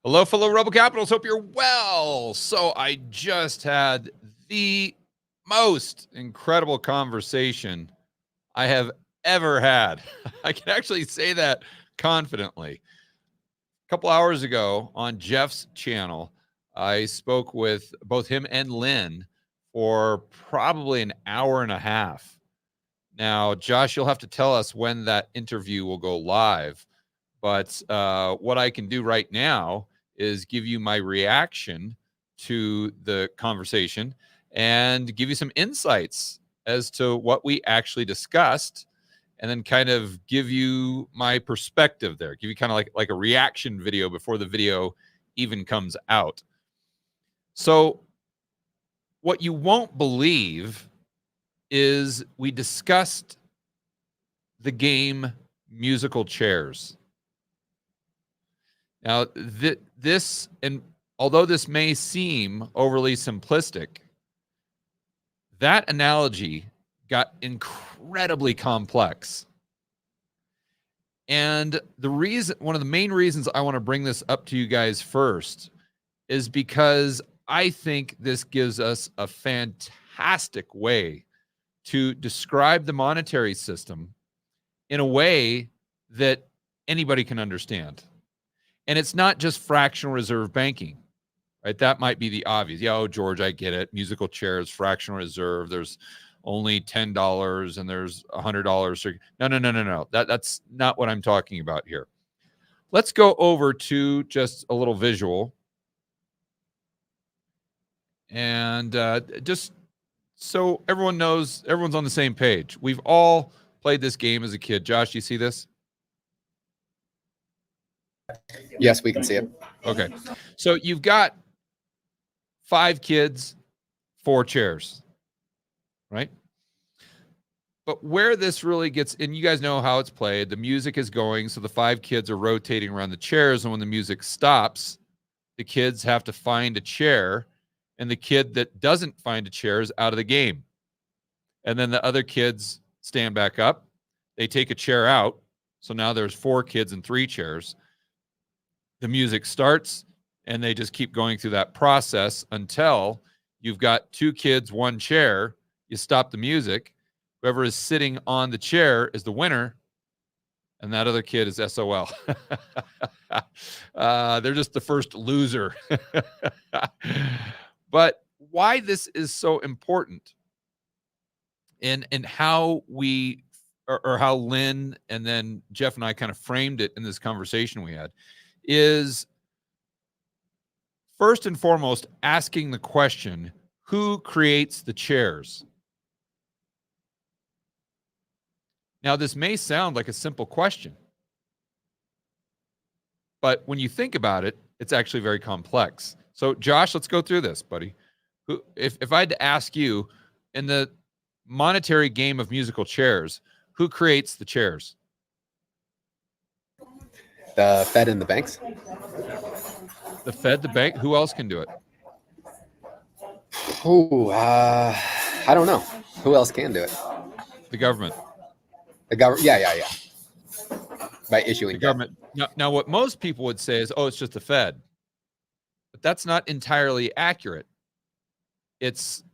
Hello, fellow Rebel Capitals. Hope you're well. So I just had the most incredible conversation I have ever had. I can actually say that confidently. A couple hours ago on Jeff's channel, I spoke with both him and Lynn for probably an hour and a half. Now, Josh, you'll have to tell us when that interview will go live. But what I can do right now is give you my reaction to the conversation and give you some insights as to what we actually discussed, and then kind of give you my perspective there, give you kind of like a reaction video before the video even comes out. So what you won't believe is we discussed the game musical chairs. Now, this, and although this may seem overly simplistic, that analogy got incredibly complex. And one of the main reasons I want to bring this up to you guys first is because I think this gives us a fantastic way to describe the monetary system in a way that anybody can understand. And it's not just fractional reserve banking, right? That might be the obvious. Yeah, oh, George, I get it. Musical chairs, fractional reserve. There's only $10 and there's $100. No. That's not what I'm talking about here. Let's go over to just a little visual. And just so everyone knows, everyone's on the same page. We've all played this game as a kid. Josh, do you see this? Yes, we can see it. Okay. So you've got 5 kids, 4 chairs, right? But where this really gets, and you guys know how it's played, the music is going, so the 5 kids are rotating around the chairs, and when the music stops, the kids have to find a chair, and the kid that doesn't find a chair is out of the game. And then the other kids stand back up. They take a chair out, so now there's 4 kids and 3 chairs. The music starts, and they just keep going through that process until you've got 2 kids, 1 chair. You stop the music. Whoever is sitting on the chair is the winner, and that other kid is SOL. They're just the first loser. But why this is so important, and how we, or how Lynn and then Jeff and I kind of framed it in this conversation we had, is first and foremost asking the question, who creates the chairs? Now, this may sound like a simple question, but when you think about it, it's actually very complex. So, Josh, let's go through this, buddy. If I had to ask you, in the monetary game of musical chairs, who creates the chairs? The Fed and the banks. The Fed, the bank. Who else can do it? Oh, I don't know. Who else can do it? The government. The government. Yeah. By issuing the government. Now, what most people would say is, oh, it's just the Fed. But that's not entirely accurate. It's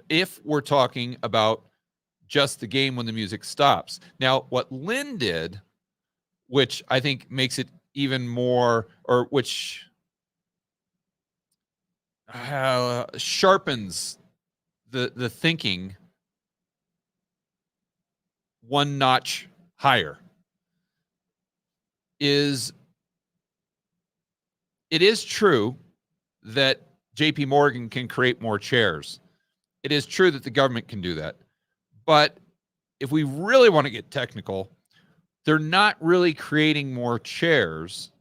if we're talking about just the game when the music stops. Now, what Lynn did, which I think makes it even more, or which sharpens the thinking one notch higher, is it is true that JP Morgan can create more chairs. It is true that the government can do that. But if we really want to get technical, they're not really creating more chairs.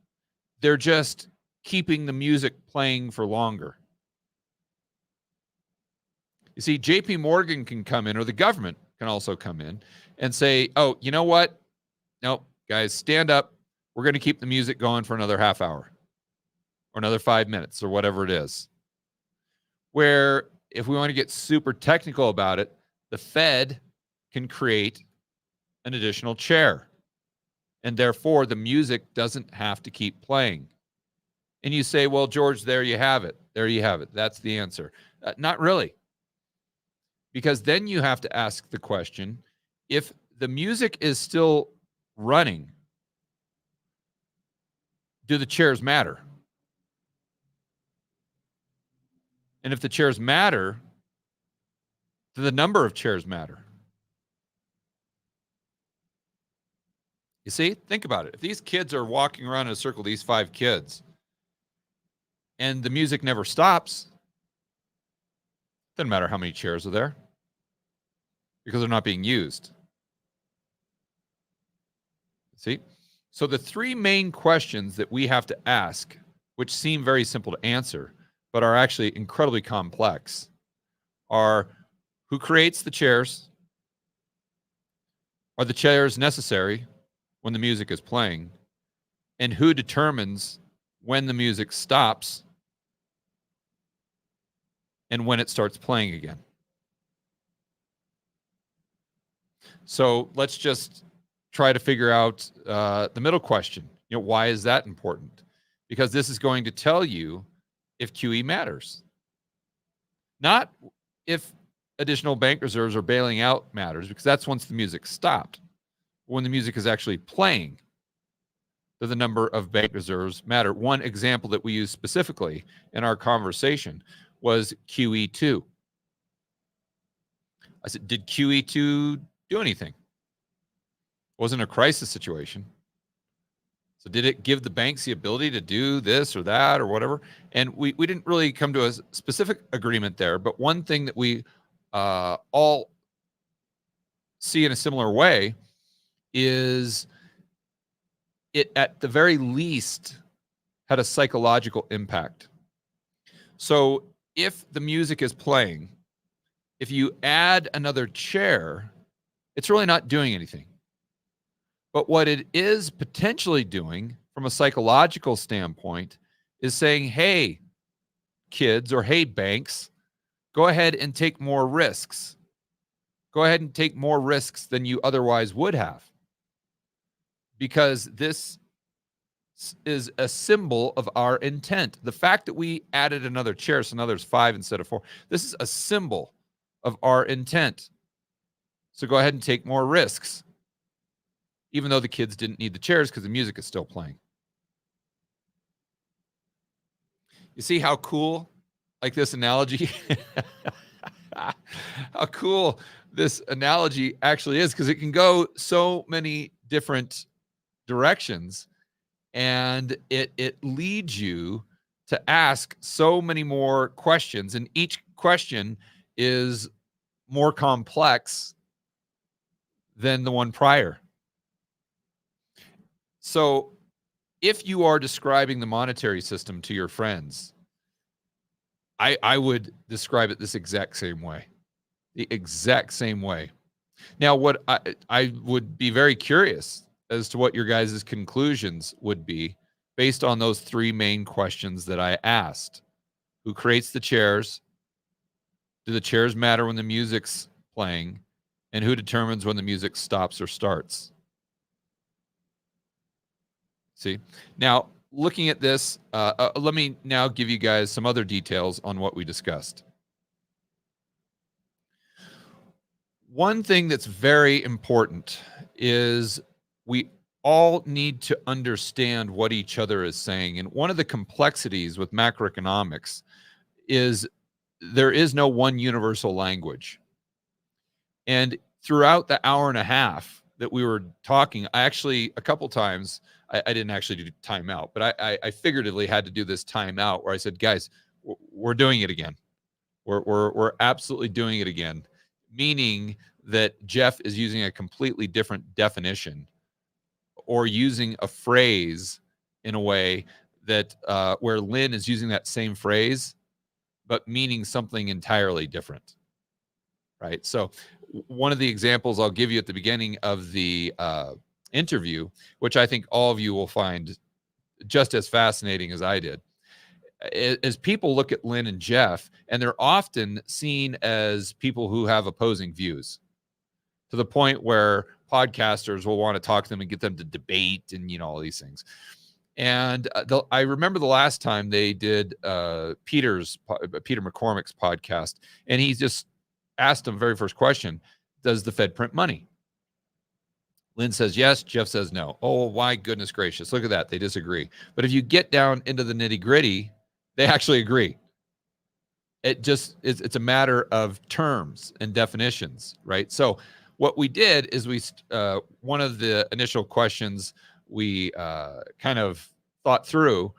They're just keeping the music playing for longer. You see, JP Morgan can come in, or the government can also come in and say, oh, you know what? No, guys, stand up. We're going to keep the music going for another half hour or another 5 minutes or whatever it is. Where if we want to get super technical about it, the Fed can create an additional chair. And therefore, the music doesn't have to keep playing. And you say, well, George, there you have it. There you have it. That's the answer. Not really. Because then you have to ask the question, if the music is still running, do the chairs matter? And if the chairs matter, do the number of chairs matter? You see, think about it. If these kids are walking around in a circle, these 5 kids, and the music never stops, doesn't matter how many chairs are there because they're not being used. See? So the 3 main questions that we have to ask, which seem very simple to answer, but are actually incredibly complex, are who creates the chairs? Are the chairs necessary when the music is playing? And who determines when the music stops and when it starts playing again? So let's just try to figure out the middle question. Why is that important? Because this is going to tell you if QE matters. Not if additional bank reserves are bailing out matters, because that's once the music stopped. When the music is actually playing, does the number of bank reserves matter? One example that we used specifically in our conversation was QE2. I said, did QE2 do anything? It wasn't a crisis situation. So did it give the banks the ability to do this or that or whatever? And we didn't really come to a specific agreement there. But one thing that we all see in a similar way is it, at the very least, had a psychological impact. So if the music is playing, if you add another chair, it's really not doing anything. But what it is potentially doing from a psychological standpoint is saying, hey, kids, or hey, banks, go ahead and take more risks. Go ahead and take more risks than you otherwise would have. Because this is a symbol of our intent. The fact that we added another chair, so now there's 5 instead of 4, this is a symbol of our intent. So go ahead and take more risks, even though the kids didn't need the chairs because the music is still playing. You see how cool, like this analogy, how cool this analogy actually is, because it can go so many different directions, and it leads you to ask so many more questions, and each question is more complex than the one prior. So if you are describing the monetary system to your friends, I would describe it this exact same way. The exact same way. Now, what I would be very curious as to what your guys' conclusions would be based on those 3 main questions that I asked. Who creates the chairs? Do the chairs matter when the music's playing? And who determines when the music stops or starts? See? Now, looking at this, let me now give you guys some other details on what we discussed. One thing that's very important is we all need to understand what each other is saying. And one of the complexities with macroeconomics is there is no one universal language. And throughout the hour and a half that we were talking, I actually, a couple times, I didn't actually do timeout, but I figuratively had to do this timeout where I said, guys, we're doing it again. We're absolutely doing it again. Meaning that Jeff is using a completely different definition or using a phrase in a way that where Lynn is using that same phrase, but meaning something entirely different. Right. So one of the examples I'll give you at the beginning of the interview, which I think all of you will find just as fascinating as I did, is people look at Lynn and Jeff, and they're often seen as people who have opposing views, to the point where podcasters will want to talk to them and get them to debate and, all these things. And I remember the last time they did Peter McCormick's podcast, and he just asked him very first question: does the Fed print money? Lynn says yes. Jeff says no. Oh, my goodness gracious! Look at that. They disagree. But if you get down into the nitty gritty, they actually agree. It's a matter of terms and definitions, right? So what we did is one of the initial questions we kind of thought through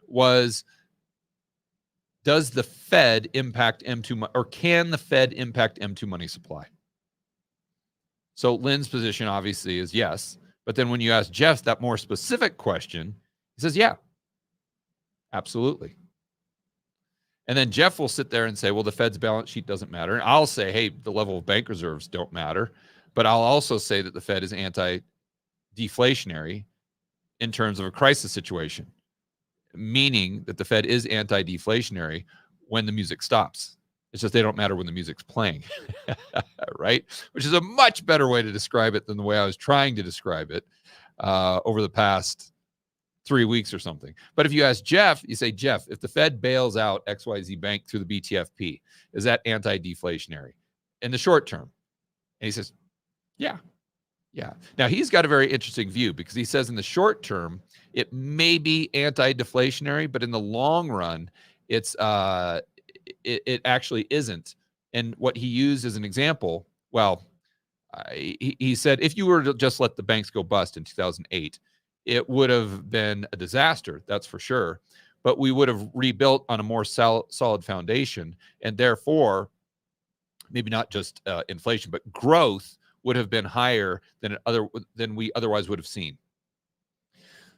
was, does the Fed impact M2 or can the Fed impact M2 money supply? So Lynn's position obviously is yes, but then when you ask Jeff that more specific question, he says, yeah, absolutely. And then Jeff will sit there and say, well, the Fed's balance sheet doesn't matter. And I'll say, hey, the level of bank reserves don't matter. But I'll also say that the Fed is anti-deflationary in terms of a crisis situation, meaning that the Fed is anti-deflationary when the music stops. It's just they don't matter when the music's playing, right? Which is a much better way to describe it than the way I was trying to describe it over the past 3 weeks or something. But if you ask Jeff, you say, Jeff, if the Fed bails out XYZ Bank through the BTFP, is that anti-deflationary in the short term? And he says, yeah. Now, he's got a very interesting view because he says in the short term, it may be anti-deflationary, but in the long run, it actually isn't. And what he used as an example, he said, if you were to just let the banks go bust in 2008, it would have been a disaster, that's for sure. But we would have rebuilt on a more solid foundation. And therefore, maybe not just inflation, but growth would have been higher than we otherwise would have seen.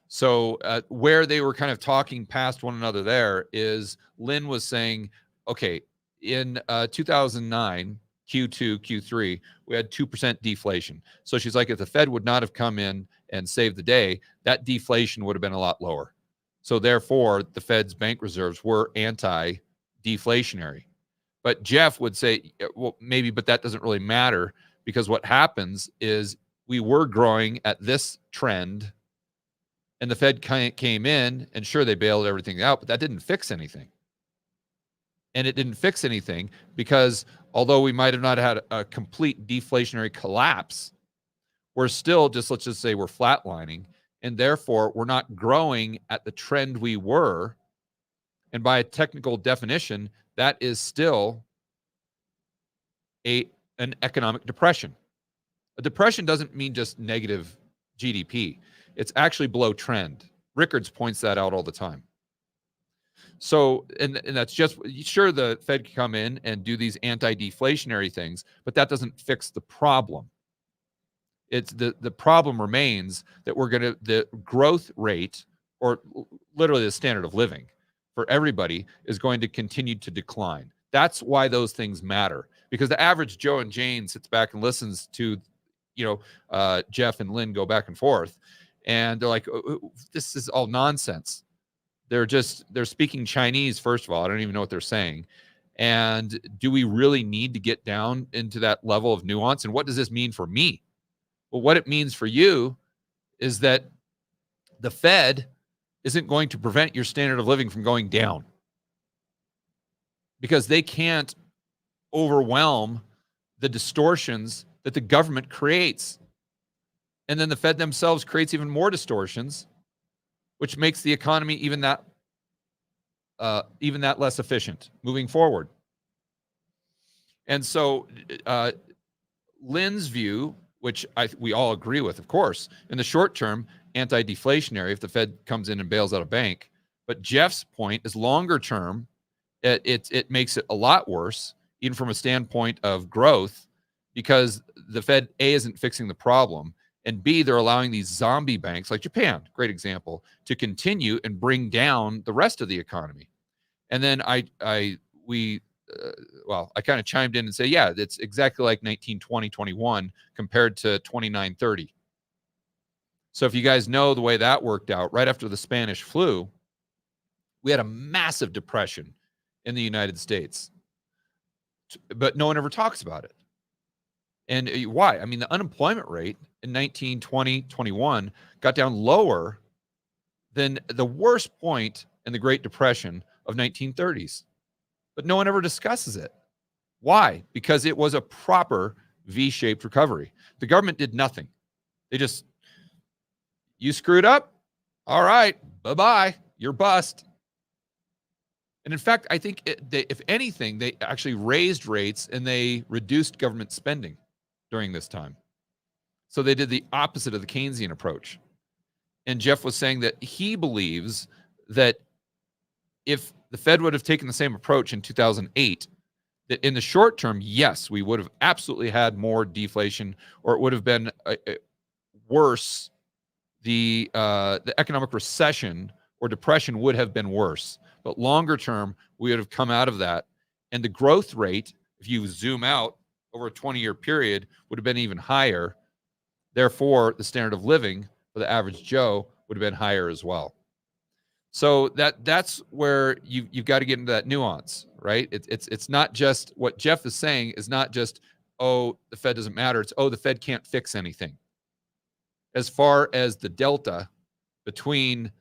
So where they were kind of talking past one another there is Lynn was saying, okay, in 2009, Q2, Q3, we had 2% deflation. So she's like, if the Fed would not have come in and saved the day, that deflation would have been a lot lower. So therefore, the Fed's bank reserves were anti-deflationary. But Jeff would say, well, maybe, but that doesn't really matter because what happens is we were growing at this trend and the Fed came in and sure, they bailed everything out, but that didn't fix anything. And it didn't fix anything because although we might have not had a complete deflationary collapse, we're still let's just say we're flatlining, and therefore we're not growing at the trend we were. And by a technical definition, that is still an economic depression. A depression doesn't mean just negative GDP. It's actually below trend. Rickards points that out all the time. So, and that's just, sure, the Fed can come in and do these anti-deflationary things, but that doesn't fix the problem. It's the problem remains that the growth rate, or literally the standard of living for everybody, is going to continue to decline. That's why those things matter, because the average Joe and Jane sits back and listens to, Jeff and Lynn go back and forth, and they're like, this is all nonsense. They're speaking Chinese, first of all. I don't even know what they're saying. And do we really need to get down into that level of nuance? And what does this mean for me? Well, what it means for you is that the Fed isn't going to prevent your standard of living from going down because they can't overwhelm the distortions that the government creates. And then the Fed themselves creates even more distortions, which makes the economy even that less efficient moving forward. And so Lynn's view, which we all agree with, of course, in the short term, anti-deflationary if the Fed comes in and bails out a bank. But Jeff's point is longer term, it makes it a lot worse, even from a standpoint of growth, because the Fed, A, isn't fixing the problem, and B, they're allowing these zombie banks like Japan, great example, to continue and bring down the rest of the economy. And then I kind of chimed in and say, yeah, it's exactly like 1920, 21 compared to 29, 30. So if you guys know the way that worked out, right after the Spanish flu, we had a massive depression in the United States, but no one ever talks about it. And why? I mean, the unemployment rate in 1920, 21 got down lower than the worst point in the Great Depression of 1930s. But no one ever discusses it. Why? Because it was a proper V-shaped recovery. The government did nothing. They just, you screwed up? All right, bye-bye. You're bust. And in fact, I think if anything, they actually raised rates and they reduced government spending during this time. So they did the opposite of the Keynesian approach. And Jeff was saying that he believes that if the Fed would have taken the same approach in 2008, that in the short term, yes, we would have absolutely had more deflation, or it would have been worse. The economic recession or depression would have been worse. But longer term, we would have come out of that. And the growth rate, if you zoom out over a 20-year period, would have been even higher. Therefore, the standard of living for the average Joe would have been higher as well. So that's where you've got to get into that nuance, right? It's not just what Jeff is saying is not just, oh, the Fed doesn't matter. It's, oh, the Fed can't fix anything. As far as the delta between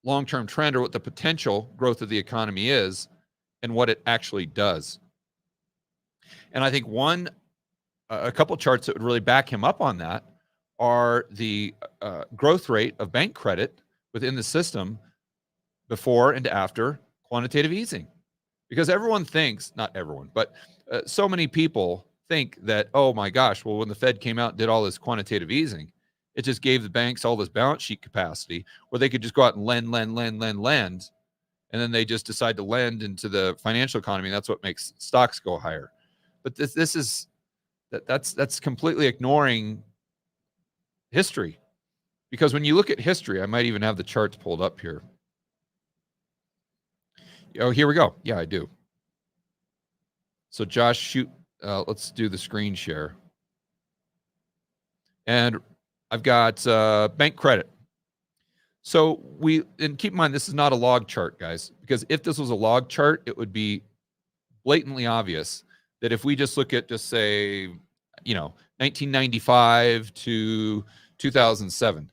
long-term trend or what the potential growth of the economy is and what it actually does. And I think a couple charts that would really back him up on that are the growth rate of bank credit within the system before and after quantitative easing. Because everyone thinks, not everyone, but so many people think that, oh my gosh, well, when the Fed came out and did all this quantitative easing, it just gave the banks all this balance sheet capacity where they could just go out and lend. And then they just decide to lend into the financial economy. And that's what makes stocks go higher. But that's completely ignoring history. Because when you look at history, I might even have the charts pulled up here. Oh, here we go. Yeah, I do. So Josh, shoot, let's do the screen share. And I've got bank credit. So and keep in mind, this is not a log chart, guys, because if this was a log chart, it would be blatantly obvious that if we just look at, just say, 1995 to 2007,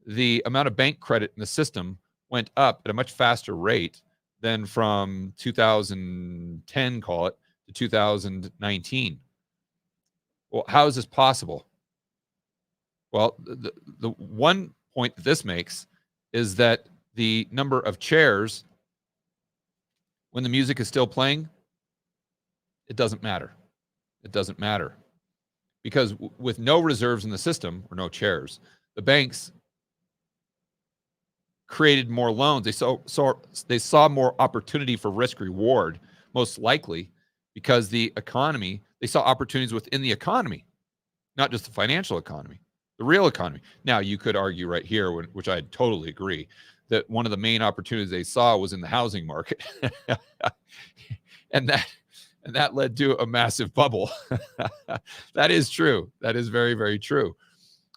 the amount of bank credit in the system went up at a much faster rate than from 2010, call it, to 2019. Well, how is this possible? Well, the one point that this makes is that the number of chairs when the music is still playing, it doesn't matter. It doesn't matter. Because with no reserves in the system, or no chairs, the banks created more loans. They saw more opportunity for risk reward, most likely, because the economy, they saw opportunities within the economy, not just the financial economy, the real economy. Now, you could argue right here, which I totally agree, that one of the main opportunities they saw was in the housing market. and that led to a massive bubble. That is true. That is very, very true.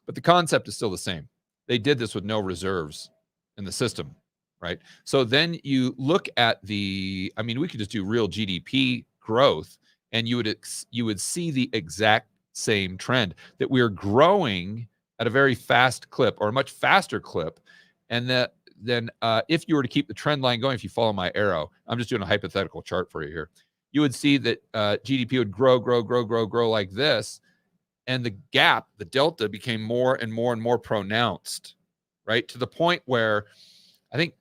But the concept is still the same. They did this with no reserves in the system, right? So then you look at we could just do real GDP growth, and you would see the exact same trend, that we are growing at a very fast clip, or a much faster clip. And that then if you were to keep the trend line going, if you follow my arrow, I'm just doing a hypothetical chart for you here, you would see that GDP would grow like this. And the gap, the delta, became more and more pronounced, right? To the point where I think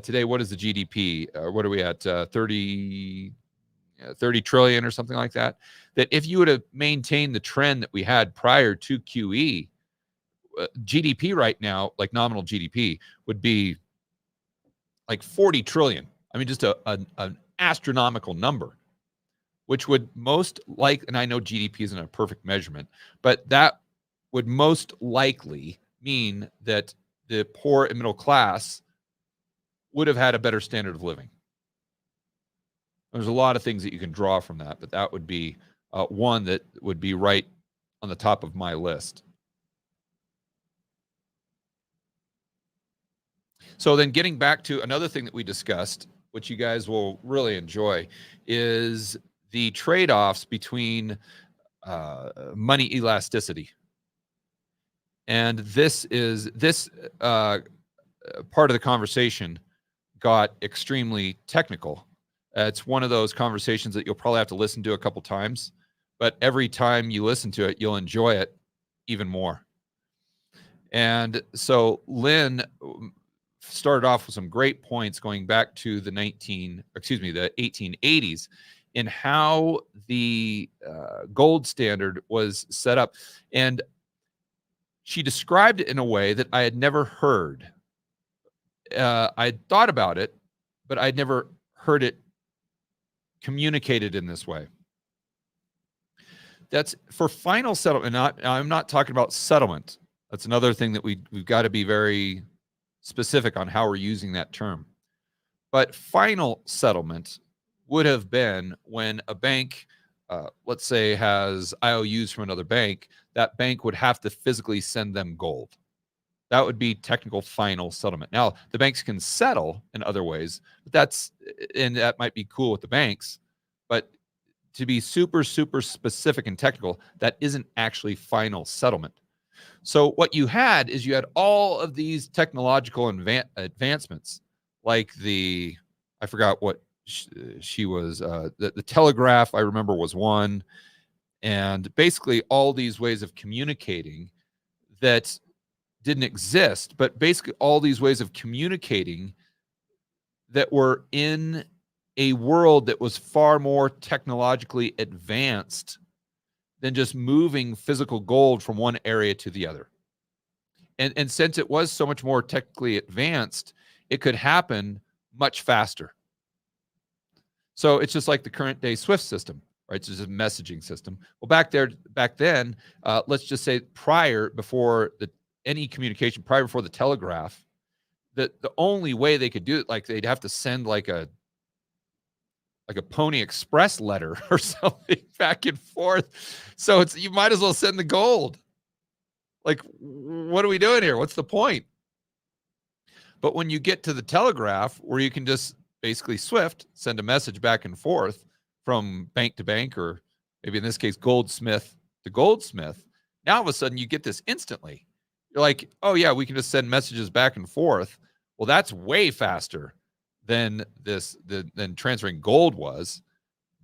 today, what is the GDP? What are we at? 30 trillion or something like that. That if you would have maintained the trend that we had prior to QE, GDP right now, like nominal GDP, would be like 40 trillion. I mean, just an astronomical number, which would most like, and I know GDP isn't a perfect measurement, but that would most likely mean that the poor and middle class would have had a better standard of living. There's a lot of things that you can draw from that, but that would be one that would be right on the top of my list. So then getting back to another thing that we discussed, which you guys will really enjoy, is the trade-offs between money elasticity. And this part of the conversation got extremely technical. It's one of those conversations that you'll probably have to listen to a couple times, but every time you listen to it, you'll enjoy it even more. And so Lynn started off with some great points going back to the 1880s in how the gold standard was set up. And she described it in a way that I had never heard. I'd thought about it, but I'd never heard it communicated in this way. That's for final settlement. I'm not talking about settlement. That's another thing that we've got to be very specific on how we're using that term. But final settlement would have been when a bank, let's say, has IOUs from another bank. That bank would have to physically send them gold. That would be technical final settlement. Now, the banks can settle in other ways, but that might be cool with the banks. But to be super, super specific and technical, that isn't actually final settlement. So what you had is you had all of these technological advancements, like I forgot what she was, the telegraph, I remember, was one. And basically all these ways of communicating that didn't exist, but basically all these ways of communicating that were in a world that was far more technologically advanced than just moving physical gold from one area to the other. And since it was so much more technically advanced, it could happen much faster. So it's just like the current day SWIFT system, right? It's just a messaging system. Well, back then, let's just say before any communication, prior before the telegraph, the only way they could do it, like they'd have to send like a Pony Express letter or something back and forth. So you might as well send the gold. Like, what are we doing here? What's the point? But when you get to the telegraph, where you can just basically SWIFT, send a message back and forth from bank to bank, or maybe in this case, goldsmith to goldsmith, now all of a sudden you get this instantly. You're like, oh yeah, we can just send messages back and forth. Well, that's way faster than than transferring gold was,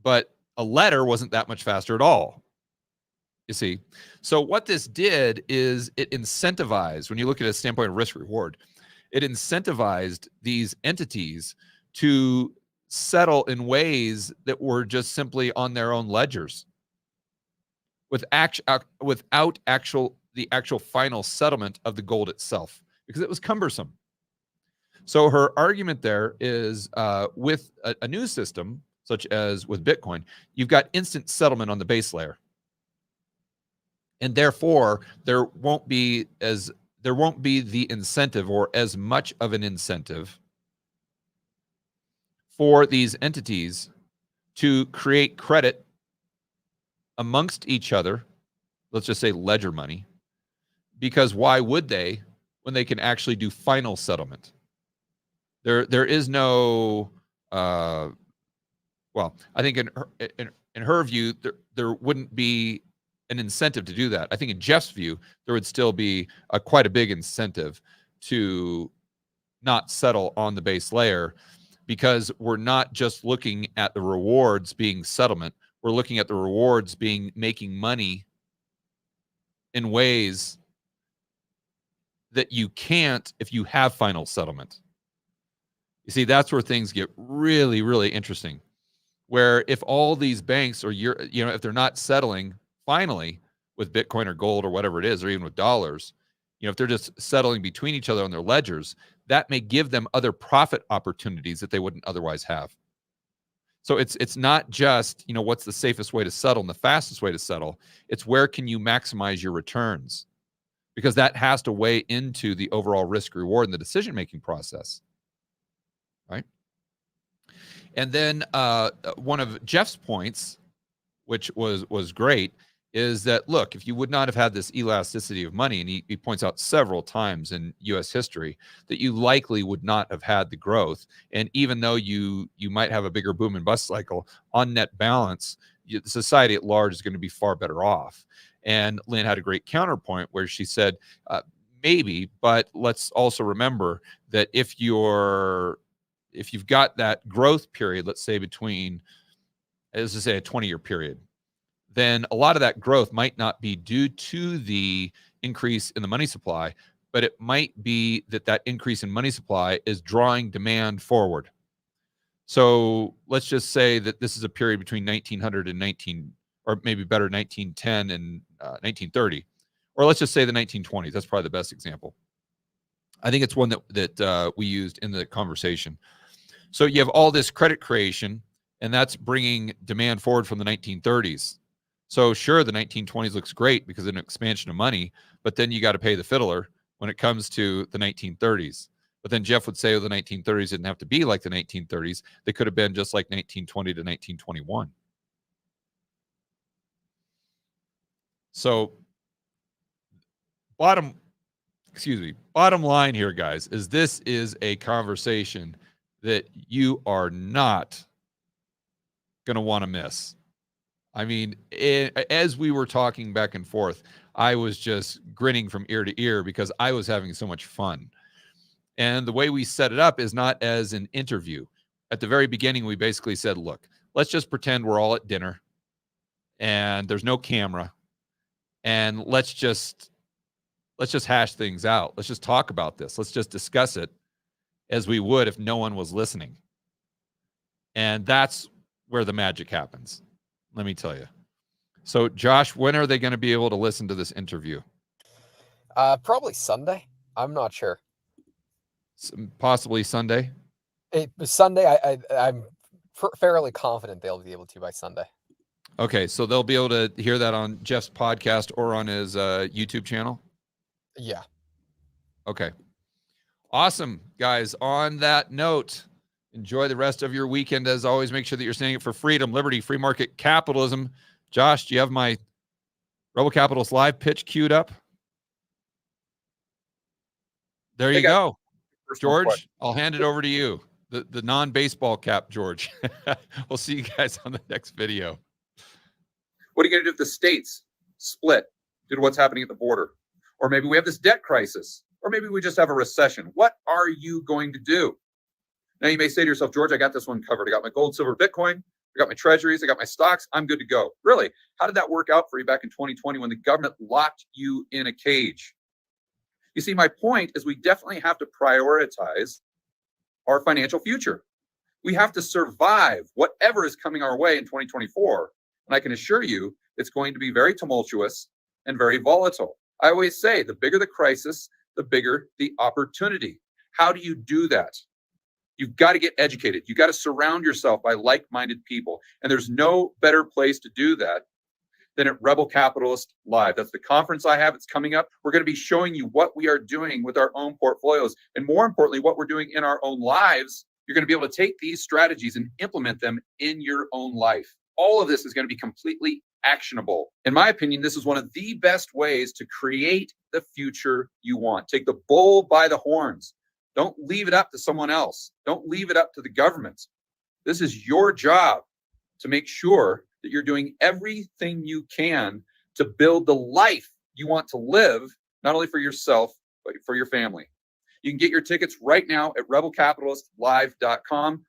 but a letter wasn't that much faster at all. You see, so what this did is it incentivized, when you look at a standpoint of risk reward, it incentivized these entities to settle in ways that were just simply on their own ledgers, without the actual final settlement of the gold itself, because it was cumbersome. So her argument there is with a new system, such as with Bitcoin, you've got instant settlement on the base layer. And therefore, there won't be the incentive, or as much of an incentive, for these entities to create credit amongst each other. Let's just say ledger money, because why would they when they can actually do final settlement? There is no, well, I think in her view, there wouldn't be an incentive to do that. I think in Jeff's view, there would still be quite a big incentive to not settle on the base layer, because we're not just looking at the rewards being settlement. We're looking at the rewards being making money in ways that you can't if you have final settlement. You see, that's where things get really, really interesting. Where if all these banks are, if they're not settling finally with Bitcoin or gold or whatever it is, or even with dollars, if they're just settling between each other on their ledgers, that may give them other profit opportunities that they wouldn't otherwise have. So it's not just, what's the safest way to settle and the fastest way to settle. It's where can you maximize your returns, because that has to weigh into the overall risk reward in the decision-making process. Right. And then one of Jeff's points, which was great, is that, look, if you would not have had this elasticity of money, and he points out several times in U.S. history that you likely would not have had the growth. And even though you might have a bigger boom and bust cycle, on net balance, society at large is going to be far better off. And Lynn had a great counterpoint where she said, maybe, but let's also remember that if you've got that growth period, let's say between, as I say, a 20-year period, then a lot of that growth might not be due to the increase in the money supply, but it might be that increase in money supply is drawing demand forward. So let's just say that this is a period between 1900 and 19, or maybe better, 1910 and 1930, or let's just say the 1920s. That's probably the best example. I think it's one that we used in the conversation. So you have all this credit creation, and that's bringing demand forward from the 1930s. So sure, the 1920s looks great because of an expansion of money, but then you got to pay the fiddler when it comes to the 1930s. But then Jeff would say, well, the 1930s didn't have to be like the 1930s. They could have been just like 1920 to 1921. So bottom line here, guys, is this is a conversation that you are not going to want to miss. I mean, as we were talking back and forth, I was just grinning from ear to ear because I was having so much fun. And the way we set it up is not as an interview. At the very beginning, we basically said, look, let's just pretend we're all at dinner and there's no camera, and let's just hash things out. Let's just talk about this. Let's just discuss it as we would if no one was listening. And that's where the magic happens. Let me tell you. So, Josh, when are they going to be able to listen to this interview? Probably Sunday. I'm not sure. Possibly Sunday. Sunday. I'm fairly confident they'll be able to by Sunday. Okay, so they'll be able to hear that on Jeff's podcast or on his YouTube channel? Yeah. Okay. Awesome, guys. On that note, enjoy the rest of your weekend. As always, make sure that you're standing up for freedom, liberty, free market capitalism. Josh, do you have my Rebel Capitalist Live pitch queued up? There you go. George, I'll hand it over to you. The non-baseball cap, George. We'll see you guys on the next video. What are you going to do if the states split due to what's happening at the border? Or maybe we have this debt crisis. Or maybe we just have a recession. What are you going to do? Now, you may say to yourself, George, I got this one covered. I got my gold, silver, Bitcoin. I got my treasuries. I got my stocks. I'm good to go. Really? How did that work out for you back in 2020 when the government locked you in a cage? You see, my point is we definitely have to prioritize our financial future. We have to survive whatever is coming our way in 2024. And I can assure you, it's going to be very tumultuous and very volatile. I always say the bigger the crisis, the bigger the opportunity. How do you do that? You've got to get educated. You've got to surround yourself by like-minded people. And there's no better place to do that than at Rebel Capitalist Live. That's the conference I have. It's coming up. We're going to be showing you what we are doing with our own portfolios. And more importantly, what we're doing in our own lives. You're going to be able to take these strategies and implement them in your own life. All of this is going to be completely actionable. In my opinion, this is one of the best ways to create the future you want. Take the bull by the horns. Don't leave it up to someone else. Don't leave it up to the government. This is your job to make sure that you're doing everything you can to build the life you want to live, not only for yourself, but for your family. You can get your tickets right now at rebelcapitalistlive.com.